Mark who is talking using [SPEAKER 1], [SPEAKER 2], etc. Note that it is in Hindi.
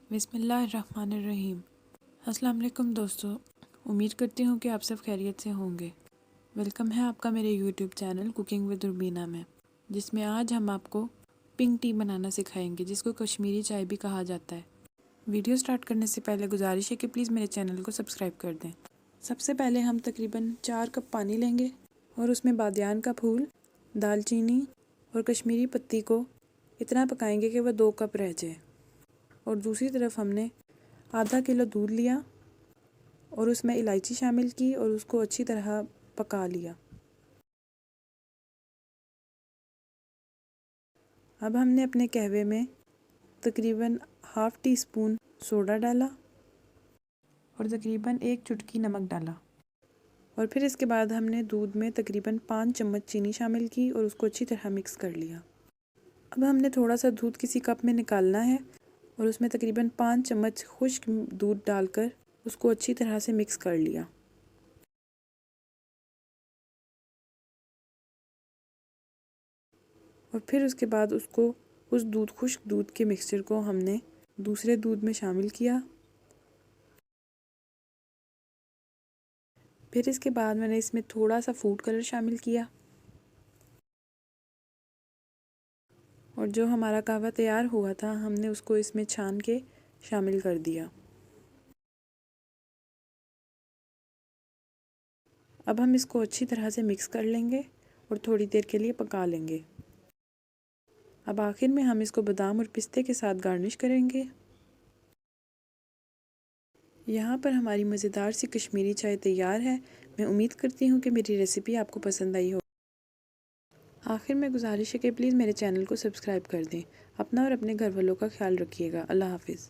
[SPEAKER 1] बिस्मिल्लाहिर्रहमानिर्रहीम। अस्सलाम वालेकुम दोस्तों, उम्मीद करती हूँ कि आप सब खैरियत से होंगे। वेलकम है आपका मेरे YouTube channel cooking with Rubina में, जिसमें आज हम आपको पिंक टी बनाना सिखाएंगे, जिसको कश्मीरी चाय भी कहा जाता है। वीडियो स्टार्ट करने से पहले गुजारिश है कि प्लीज़ मेरे चैनल को सब्सक्राइब कर दें। सबसे पहले हम तकरीबन 4 कप पानी लेंगे और उसमें बादियान का फूल, दालचीनी और कश्मीरी पत्ती को इतना पकाएंगे कि वह 2 कप रह जाए। और दूसरी तरफ हमने आधा किलो दूध लिया और उसमें इलायची शामिल की और उसको अच्छी तरह पका लिया। अब हमने अपने कहवे में तकरीबन हाफ़ टी स्पून सोडा डाला और तकरीबन 1 चुटकी नमक डाला और फिर इसके बाद हमने दूध में तकरीबन 5 चम्मच चीनी शामिल की और उसको अच्छी तरह मिक्स कर लिया। अब हमने थोड़ा सा दूध किसी कप में निकालना है और उसमें तकरीबन 5 चम्मच खुश्क दूध डालकर उसको अच्छी तरह से मिक्स कर लिया। और फिर उसके बाद उस खुश्क दूध के मिक्सचर को हमने दूसरे दूध में शामिल किया। फिर इसके बाद मैंने इसमें थोड़ा सा फूड कलर शामिल किया और जो हमारा कहवा तैयार हुआ था हमने उसको इसमें छान के शामिल कर दिया। अब हम इसको अच्छी तरह से मिक्स कर लेंगे और थोड़ी देर के लिए पका लेंगे। अब आखिर में हम इसको बादाम और पिस्ते के साथ गार्निश करेंगे। यहाँ पर हमारी मज़ेदार सी कश्मीरी चाय तैयार है। मैं उम्मीद करती हूँ कि मेरी रेसिपी आपको पसंद आई हो। आखिर में गुजारिश है कि प्लीज़ मेरे चैनल को सब्सक्राइब कर दें। अपना और अपने घर वालों का ख्याल रखिएगा। अल्लाह हाफिज़।